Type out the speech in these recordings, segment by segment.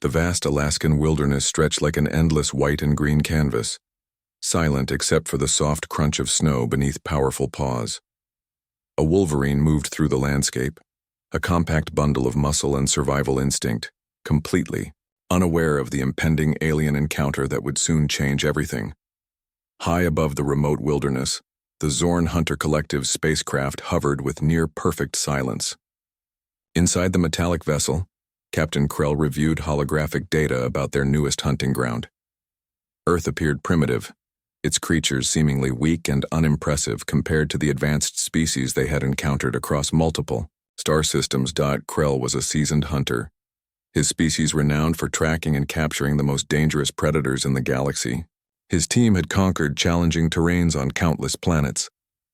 The vast Alaskan wilderness stretched like an endless white and green canvas, silent except for the soft crunch of snow beneath powerful paws. A wolverine moved through the landscape, a compact bundle of muscle and survival instinct, completely unaware of the impending alien encounter that would soon change everything. High above the remote wilderness, the Zorn Hunter Collective's spacecraft hovered with near-perfect silence. Inside the metallic vessel, Captain Krell reviewed holographic data about their newest hunting ground. Earth appeared primitive, its creatures seemingly weak and unimpressive compared to the advanced species they had encountered across multiple star systems. Krell was a seasoned hunter, his species renowned for tracking and capturing the most dangerous predators in the galaxy. His team had conquered challenging terrains on countless planets,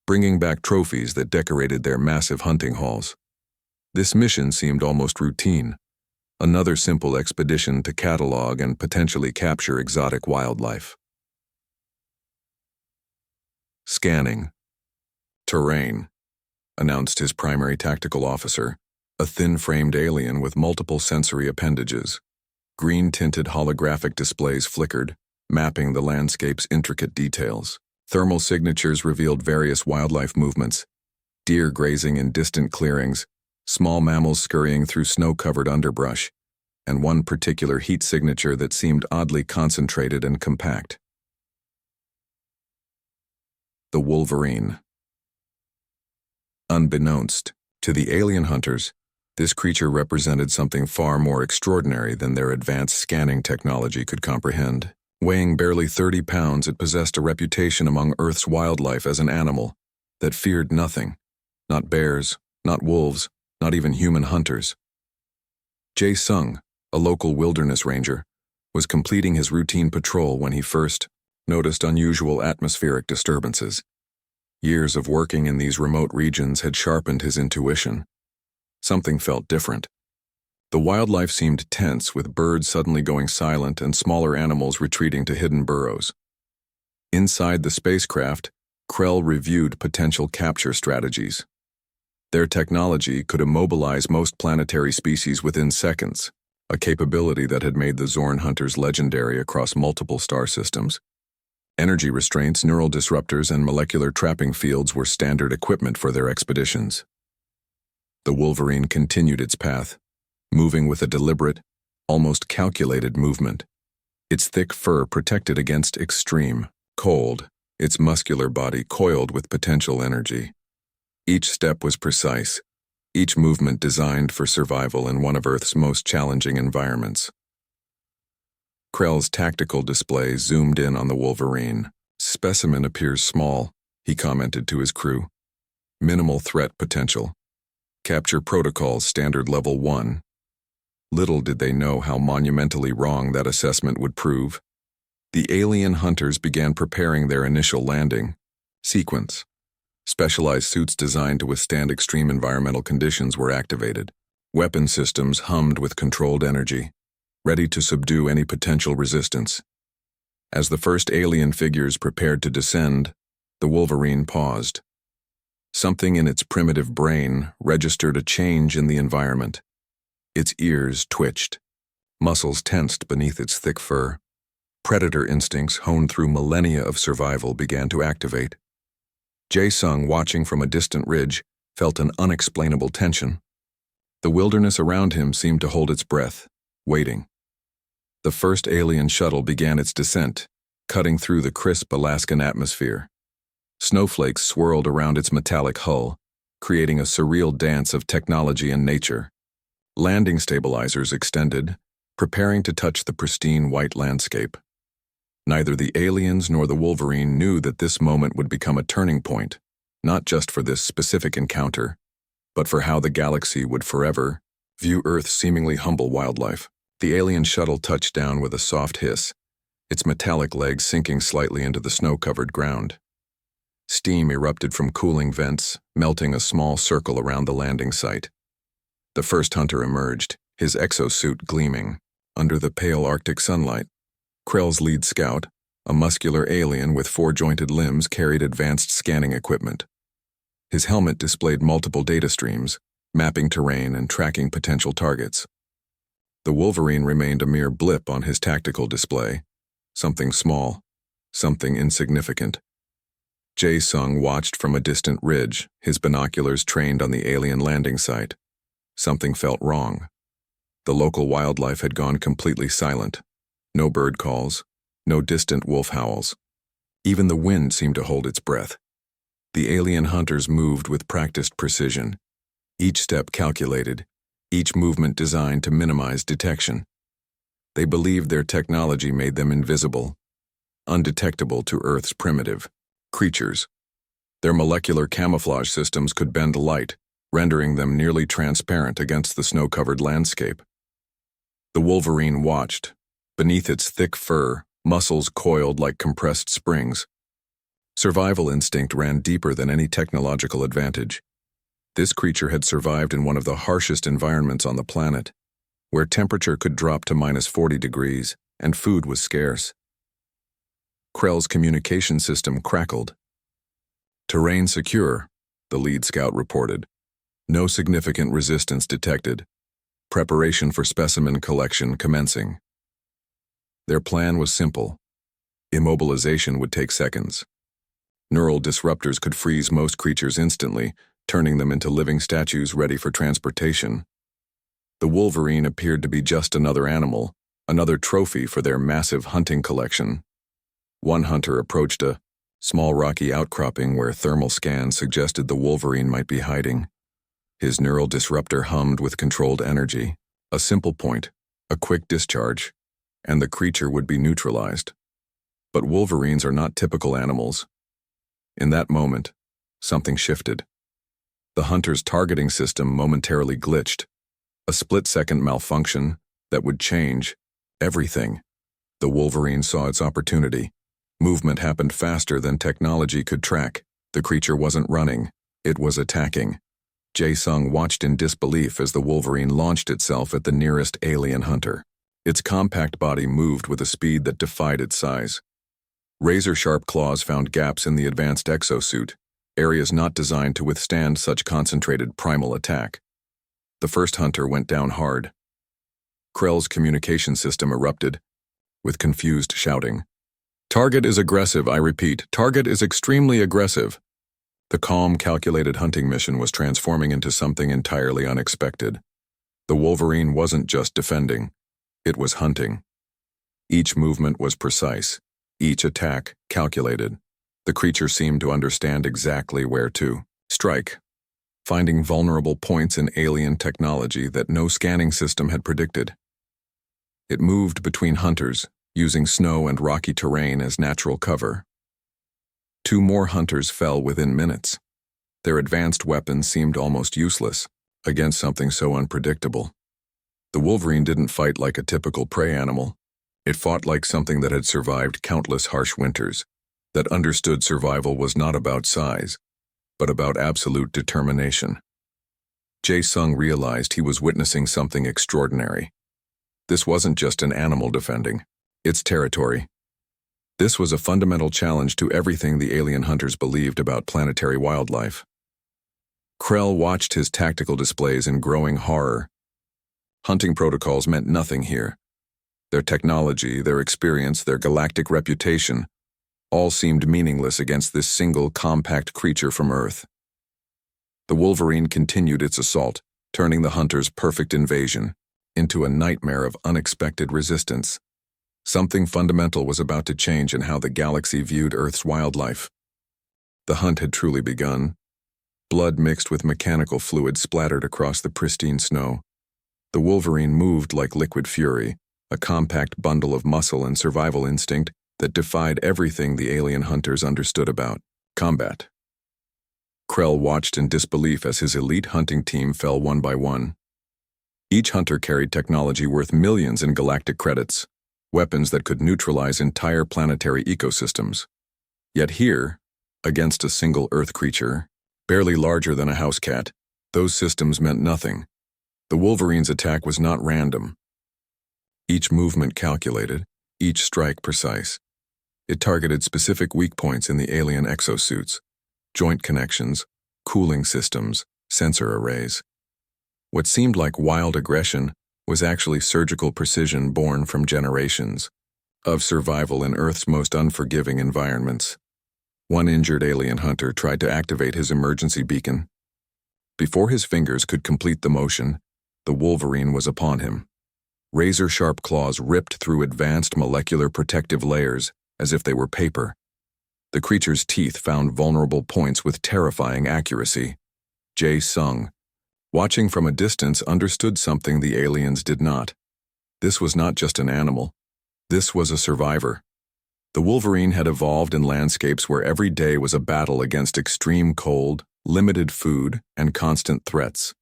bringing back trophies that decorated their massive hunting halls. This mission seemed almost routine, another simple expedition to catalog and potentially capture exotic wildlife. Scanning. Terrain, announced his primary tactical officer, a thin-framed alien with multiple sensory appendages. Green-tinted holographic displays flickered, mapping the landscape's intricate details. Thermal signatures revealed various wildlife movements, deer grazing in distant clearings, small mammals scurrying through snow-covered underbrush, and one particular heat signature that seemed oddly concentrated and compact. The Wolverine. Unbeknownst to the alien hunters, this creature represented something far more extraordinary than their advanced scanning technology could comprehend. Weighing barely 30 pounds, it possessed a reputation among Earth's wildlife as an animal that feared nothing, not bears, not wolves, not even human hunters. Jae Sung, a local wilderness ranger, was completing his routine patrol when he first noticed unusual atmospheric disturbances. Years of working in these remote regions had sharpened his intuition. Something felt different. The wildlife seemed tense, with birds suddenly going silent and smaller animals retreating to hidden burrows. Inside the spacecraft, Krell reviewed potential capture strategies. Their technology could immobilize most planetary species within seconds, a capability that had made the Zorn Hunters legendary across multiple star systems. Energy restraints, neural disruptors, and molecular trapping fields were standard equipment for their expeditions. The Wolverine continued its path, moving with a deliberate, almost calculated movement. Its thick fur protected against extreme cold, its muscular body coiled with potential energy. Each step was precise, each movement designed for survival in one of Earth's most challenging environments. Krell's tactical display zoomed in on the Wolverine. "Specimen appears small," he commented to his crew. "Minimal threat potential. Capture protocols standard level 1. Little did they know how monumentally wrong that assessment would prove. The alien hunters began preparing their initial landing sequence. Specialized suits designed to withstand extreme environmental conditions were activated. Weapon systems hummed with controlled energy, ready to subdue any potential resistance. As the first alien figures prepared to descend, the Wolverine paused. Something in its primitive brain registered a change in the environment. Its ears twitched, muscles tensed beneath its thick fur. Predator instincts honed through millennia of survival began to activate. Jae Sung, watching from a distant ridge, felt an unexplainable tension. The wilderness around him seemed to hold its breath, waiting. The first alien shuttle began its descent, cutting through the crisp Alaskan atmosphere. Snowflakes swirled around its metallic hull, creating a surreal dance of technology and nature. Landing stabilizers extended, preparing to touch the pristine white landscape. Neither the aliens nor the Wolverine knew that this moment would become a turning point, not just for this specific encounter, but for how the galaxy would forever view Earth's seemingly humble wildlife. The alien shuttle touched down with a soft hiss, its metallic legs sinking slightly into the snow-covered ground. Steam erupted from cooling vents, melting a small circle around the landing site. The first hunter emerged, his exosuit gleaming under the pale Arctic sunlight. Krell's lead scout, a muscular alien with four-jointed limbs, carried advanced scanning equipment. His helmet displayed multiple data streams, mapping terrain and tracking potential targets. The Wolverine remained a mere blip on his tactical display. Something small, something insignificant. Jae-sung watched from a distant ridge, his binoculars trained on the alien landing site. Something felt wrong. The local wildlife had gone completely silent. No bird calls, no distant wolf howls. Even the wind seemed to hold its breath. The alien hunters moved with practiced precision, each step calculated, each movement designed to minimize detection. They believed their technology made them invisible, undetectable to Earth's primitive creatures. Their molecular camouflage systems could bend light, rendering them nearly transparent against the snow-covered landscape. The Wolverine watched. Beneath its thick fur, muscles coiled like compressed springs. Survival instinct ran deeper than any technological advantage. This creature had survived in one of the harshest environments on the planet, where temperature could drop to -40 degrees and food was scarce. Krell's communication system crackled. Terrain secure, the lead scout reported. No significant resistance detected. Preparation for specimen collection commencing. Their plan was simple. Immobilization would take seconds. Neural disruptors could freeze most creatures instantly, turning them into living statues ready for transportation. The Wolverine appeared to be just another animal, another trophy for their massive hunting collection. One hunter approached a small rocky outcropping where thermal scans suggested the Wolverine might be hiding. His neural disruptor hummed with controlled energy. A simple point, a quick discharge, and the creature would be neutralized. But Wolverines are not typical animals. In that moment, something shifted. The hunter's targeting system momentarily glitched. A split-second malfunction that would change everything. The Wolverine saw its opportunity. Movement happened faster than technology could track. The creature wasn't running, it was attacking. Jae-sung watched in disbelief as the Wolverine launched itself at the nearest alien hunter. Its compact body moved with a speed that defied its size. Razor-sharp claws found gaps in the advanced exosuit, areas not designed to withstand such concentrated primal attack. The first hunter went down hard. Krell's communication system erupted, with confused shouting. "Target is aggressive, I repeat, target is extremely aggressive." The calm, calculated hunting mission was transforming into something entirely unexpected. The Wolverine wasn't just defending, it was hunting. Each movement was precise, each attack calculated. The creature seemed to understand exactly where to strike, finding vulnerable points in alien technology that no scanning system had predicted. It moved between hunters, using snow and rocky terrain as natural cover. 2 more hunters fell within minutes. Their advanced weapons seemed almost useless against something so unpredictable. The Wolverine didn't fight like a typical prey animal. It fought like something that had survived countless harsh winters, that understood survival was not about size, but about absolute determination. Jae-sung realized he was witnessing something extraordinary. This wasn't just an animal defending its territory. This was a fundamental challenge to everything the alien hunters believed about planetary wildlife. Krell watched his tactical displays in growing horror. Hunting protocols meant nothing here. Their technology, their experience, their galactic reputation, all seemed meaningless against this single compact creature from Earth. The Wolverine continued its assault, turning the hunters' perfect invasion into a nightmare of unexpected resistance. Something fundamental was about to change in how the galaxy viewed Earth's wildlife. The hunt had truly begun. Blood mixed with mechanical fluid splattered across the pristine snow. The Wolverine moved like liquid fury, a compact bundle of muscle and survival instinct that defied everything the alien hunters understood about combat. Krell watched in disbelief as his elite hunting team fell one by one. Each hunter carried technology worth millions in galactic credits, weapons that could neutralize entire planetary ecosystems. Yet here, against a single Earth creature, barely larger than a house cat, those systems meant nothing. The Wolverine's attack was not random. Each movement calculated, each strike precise. It targeted specific weak points in the alien exosuits, joint connections, cooling systems, sensor arrays. What seemed like wild aggression was actually surgical precision born from generations of survival in Earth's most unforgiving environments. One injured alien hunter tried to activate his emergency beacon. Before his fingers could complete the motion, the Wolverine was upon him. Razor-sharp claws ripped through advanced molecular protective layers as if they were paper. The creature's teeth found vulnerable points with terrifying accuracy. Jae-sung, watching from a distance, understood something the aliens did not. This was not just an animal. This was a survivor. The Wolverine had evolved in landscapes where every day was a battle against extreme cold, limited food, and constant threats.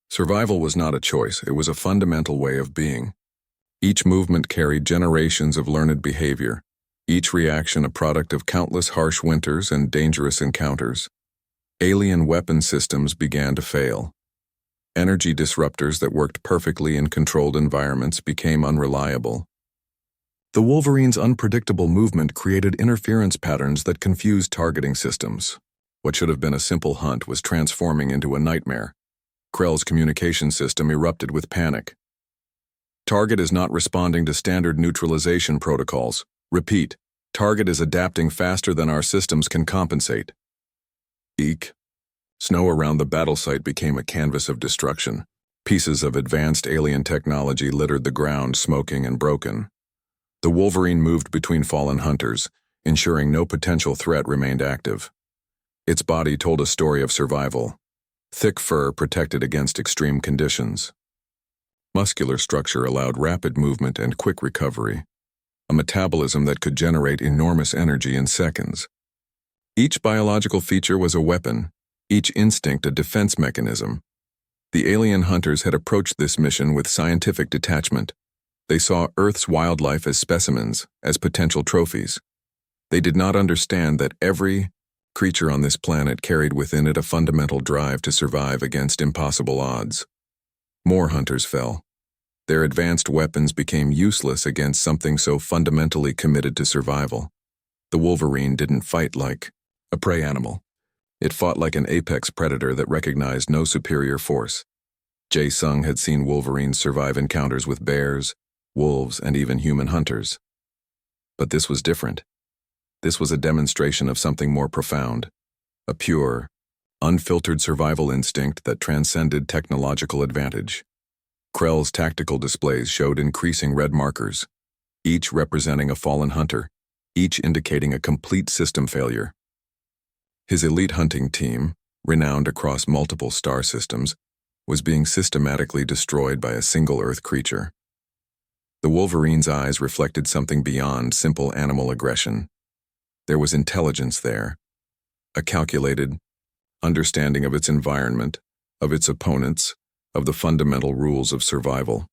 Survival was not a choice, it was a fundamental way of being. Each movement carried generations of learned behavior, each reaction a product of countless harsh winters and dangerous encounters. Alien weapon systems began to fail. Energy disruptors that worked perfectly in controlled environments became unreliable. The Wolverine's unpredictable movement created interference patterns that confused targeting systems. What should have been a simple hunt was transforming into a nightmare. Krell's communication system erupted with panic. Target is not responding to standard neutralization protocols. Repeat, target is adapting faster than our systems can compensate. Eek. Snow around the battle site became a canvas of destruction. Pieces of advanced alien technology littered the ground, smoking and broken. The Wolverine moved between fallen hunters, ensuring no potential threat remained active. Its body told a story of survival. Thick fur protected against extreme conditions. Muscular structure allowed rapid movement and quick recovery. A metabolism that could generate enormous energy in seconds. Each biological feature was a weapon, each instinct a defense mechanism. The alien hunters had approached this mission with scientific detachment. They saw Earth's wildlife as specimens, as potential trophies. They did not understand that every creature on this planet carried within it a fundamental drive to survive against impossible odds. More hunters fell. Their advanced weapons became useless against something so fundamentally committed to survival. The Wolverine didn't fight like a prey animal. It fought like an apex predator that recognized no superior force. Jae-sung had seen Wolverines survive encounters with bears, wolves, and even human hunters. But this was different. This was a demonstration of something more profound, a pure, unfiltered survival instinct that transcended technological advantage. Krell's tactical displays showed increasing red markers, each representing a fallen hunter, each indicating a complete system failure. His elite hunting team, renowned across multiple star systems, was being systematically destroyed by a single Earth creature. The Wolverine's eyes reflected something beyond simple animal aggression. There was intelligence there, a calculated understanding of its environment, of its opponents, of the fundamental rules of survival.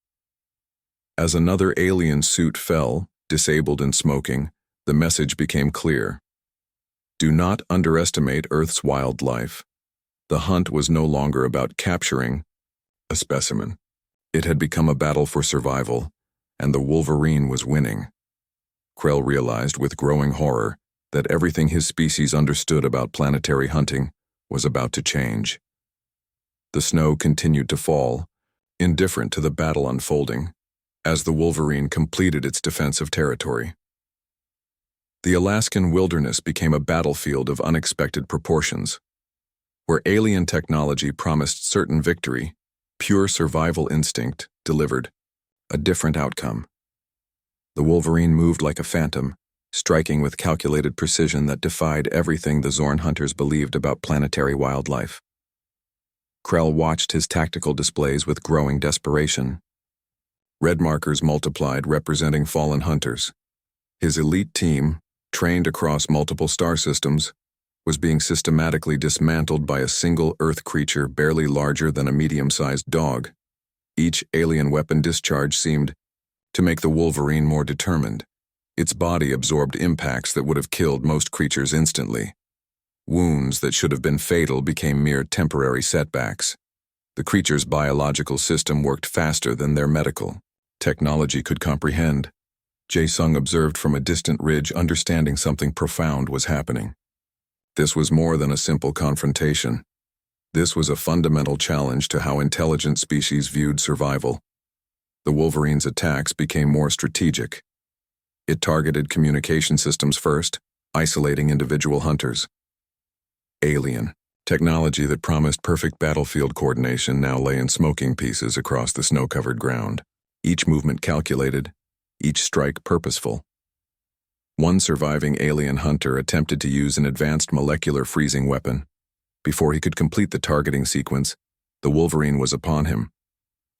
As another alien suit fell, disabled and smoking, the message became clear. Do not underestimate Earth's wildlife. The hunt was no longer about capturing a specimen. It had become a battle for survival, and the Wolverine was winning. Krell realized with growing horror that everything his species understood about planetary hunting was about to change. The snow continued to fall, indifferent to the battle unfolding, as the Wolverine completed its defensive territory. The Alaskan wilderness became a battlefield of unexpected proportions. Where alien technology promised certain victory, pure survival instinct delivered a different outcome. The Wolverine moved like a phantom, striking with calculated precision that defied everything the Zorn hunters believed about planetary wildlife. Krell watched his tactical displays with growing desperation. Red markers multiplied, representing fallen hunters. His elite team, trained across multiple star systems, was being systematically dismantled by a single Earth creature barely larger than a medium-sized dog. Each alien weapon discharge seemed to make the Wolverine more determined. Its body absorbed impacts that would have killed most creatures instantly. Wounds that should have been fatal became mere temporary setbacks. The creature's biological system worked faster than their medical technology could comprehend. Jae-sung observed from a distant ridge, understanding something profound was happening. This was more than a simple confrontation. This was a fundamental challenge to how intelligent species viewed survival. The Wolverine's attacks became more strategic. It targeted communication systems first, isolating individual hunters. Alien technology that promised perfect battlefield coordination now lay in smoking pieces across the snow-covered ground, each movement calculated, each strike purposeful. One surviving alien hunter attempted to use an advanced molecular freezing weapon. Before he could complete the targeting sequence, the Wolverine was upon him.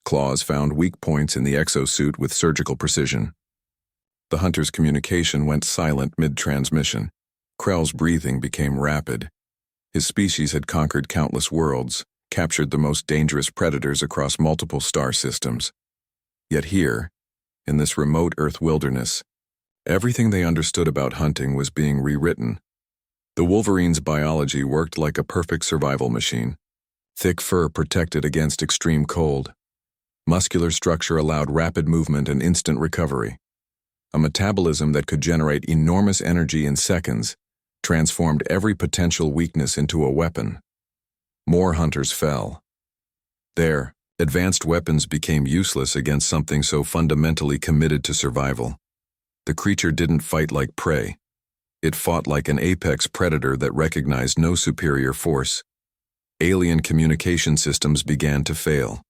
Claws found weak points in the exosuit with surgical precision. The hunter's communication went silent mid-transmission. Krell's breathing became rapid. His species had conquered countless worlds, captured the most dangerous predators across multiple star systems. Yet here, in this remote Earth wilderness, everything they understood about hunting was being rewritten. The Wolverine's biology worked like a perfect survival machine. Thick fur protected against extreme cold. Muscular structure allowed rapid movement and instant recovery. A metabolism that could generate enormous energy in seconds transformed every potential weakness into a weapon. More hunters fell. Their advanced weapons became useless against something so fundamentally committed to survival. The creature didn't fight like prey. It fought like an apex predator that recognized no superior force. Alien communication systems began to fail.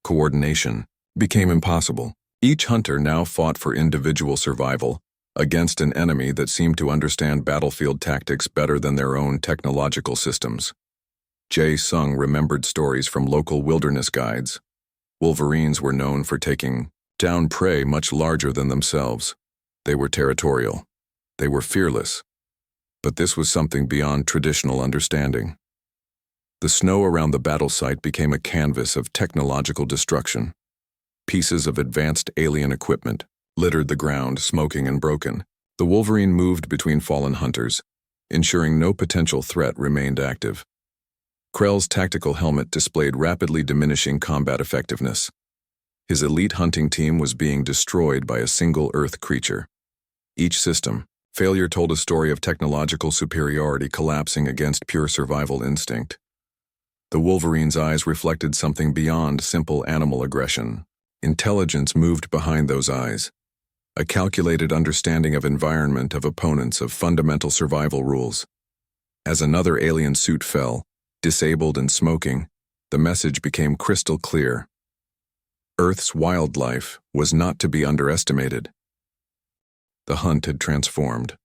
Coordination became impossible. Each hunter now fought for individual survival against an enemy that seemed to understand battlefield tactics better than their own technological systems. Jae-sung remembered stories from local wilderness guides. Wolverines were known for taking down prey much larger than themselves. They were territorial. They were fearless. But this was something beyond traditional understanding. The snow around the battle site became a canvas of technological destruction. Pieces of advanced alien equipment littered the ground, smoking and broken. The Wolverine moved between fallen hunters, ensuring no potential threat remained active. Krell's tactical helmet displayed rapidly diminishing combat effectiveness. His elite hunting team was being destroyed by a single Earth creature. Each system, failure told a story of technological superiority collapsing against pure survival instinct. The Wolverine's eyes reflected something beyond simple animal aggression. Intelligence moved behind those eyes. A calculated understanding of environment, of opponents, of fundamental survival rules. As another alien suit fell, disabled and smoking, the message became crystal clear. Earth's wildlife was not to be underestimated. The hunt had transformed.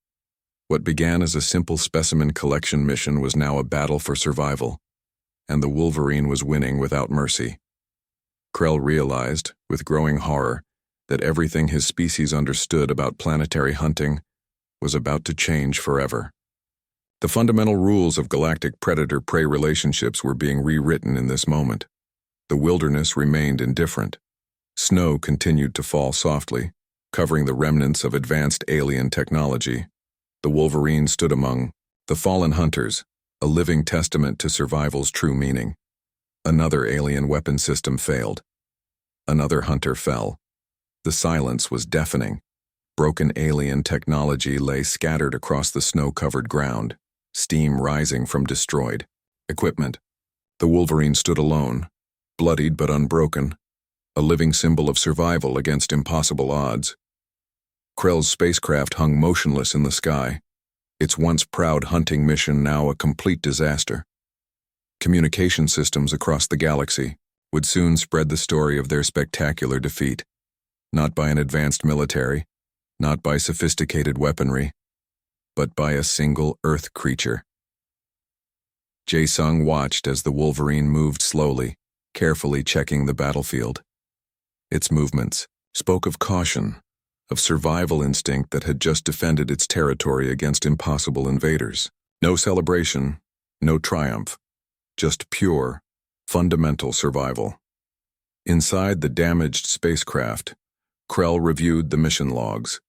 What began as a simple specimen collection mission was now a battle for survival, and the Wolverine was winning without mercy. Krell realized, with growing horror, that everything his species understood about planetary hunting was about to change forever. The fundamental rules of galactic predator-prey relationships were being rewritten in this moment. The wilderness remained indifferent. Snow continued to fall softly, covering the remnants of advanced alien technology. The Wolverine stood among the fallen hunters, a living testament to survival's true meaning. Another alien weapon system failed. Another hunter fell. The silence was deafening. Broken alien technology lay scattered across the snow-covered ground, steam rising from destroyed equipment. The Wolverine stood alone, bloodied but unbroken, a living symbol of survival against impossible odds. Krell's spacecraft hung motionless in the sky, its once proud hunting mission now a complete disaster. Communication systems across the galaxy would soon spread the story of their spectacular defeat. Not by an advanced military, not by sophisticated weaponry, but by a single Earth creature. Jae-sung watched as the Wolverine moved slowly, carefully checking the battlefield. Its movements spoke of caution, of survival instinct that had just defended its territory against impossible invaders. No celebration, no triumph, just pure, fundamental survival. Inside the damaged spacecraft, Krell reviewed the mission logs.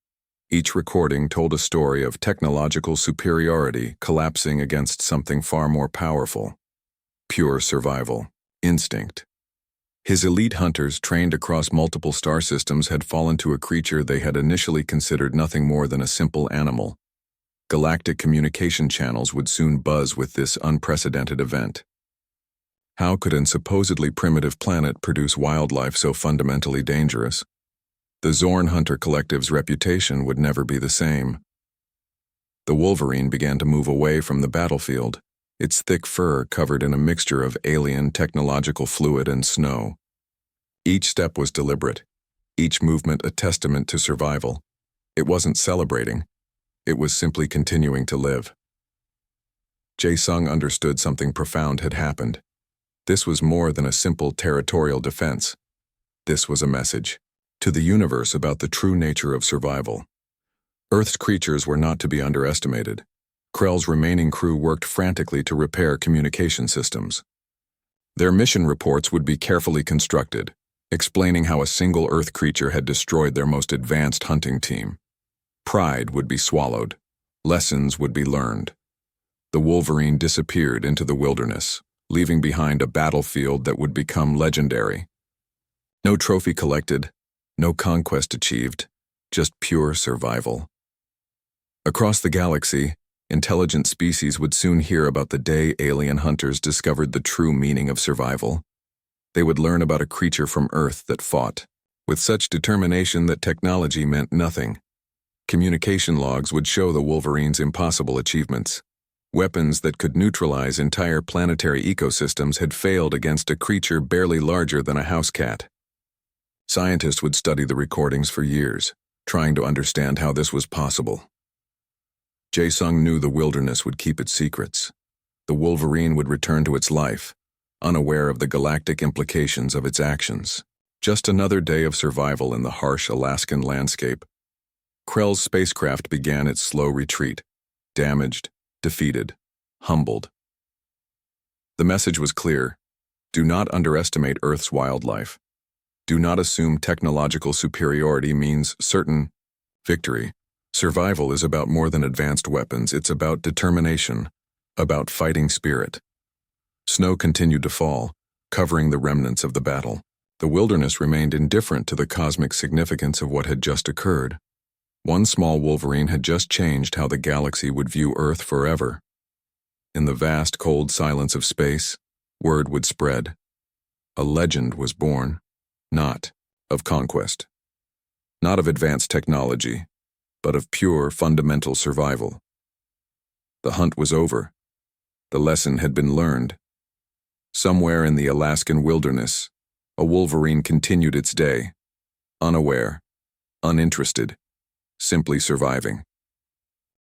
Each recording told a story of technological superiority collapsing against something far more powerful. Pure survival, instinct. His elite hunters, trained across multiple star systems, had fallen to a creature they had initially considered nothing more than a simple animal. Galactic communication channels would soon buzz with this unprecedented event. How could a supposedly primitive planet produce wildlife so fundamentally dangerous? The Zorn Hunter Collective's reputation would never be the same. The Wolverine began to move away from the battlefield, its thick fur covered in a mixture of alien technological fluid and snow. Each step was deliberate, each movement a testament to survival. It wasn't celebrating, it was simply continuing to live. Jae-sung understood something profound had happened. This was more than a simple territorial defense. This was a message to the universe about the true nature of survival. Earth's creatures were not to be underestimated. Krell's remaining crew worked frantically to repair communication systems. Their mission reports would be carefully constructed, explaining how a single Earth creature had destroyed their most advanced hunting team. Pride would be swallowed. Lessons would be learned. The Wolverine disappeared into the wilderness, leaving behind a battlefield that would become legendary. No trophy collected, no conquest achieved, just pure survival. Across the galaxy, intelligent species would soon hear about the day alien hunters discovered the true meaning of survival. They would learn about a creature from Earth that fought, with such determination that technology meant nothing. Communication logs would show the Wolverine's impossible achievements. Weapons that could neutralize entire planetary ecosystems had failed against a creature barely larger than a house cat. Scientists would study the recordings for years, trying to understand how this was possible. Jae-sung knew the wilderness would keep its secrets. The Wolverine would return to its life, unaware of the galactic implications of its actions. Just another day of survival in the harsh Alaskan landscape. Krell's spacecraft began its slow retreat, damaged, defeated, humbled. The message was clear: do not underestimate Earth's wildlife. Do not assume technological superiority means certain victory. Survival is about more than advanced weapons, it's about determination, about fighting spirit. Snow continued to fall, covering the remnants of the battle. The wilderness remained indifferent to the cosmic significance of what had just occurred. One small Wolverine had just changed how the galaxy would view Earth forever. In the vast, cold silence of space, word would spread. A legend was born, not of conquest, not of advanced technology, but of pure, fundamental survival. The hunt was over. The lesson had been learned. Somewhere in the Alaskan wilderness, a Wolverine continued its day, unaware, uninterested, simply surviving.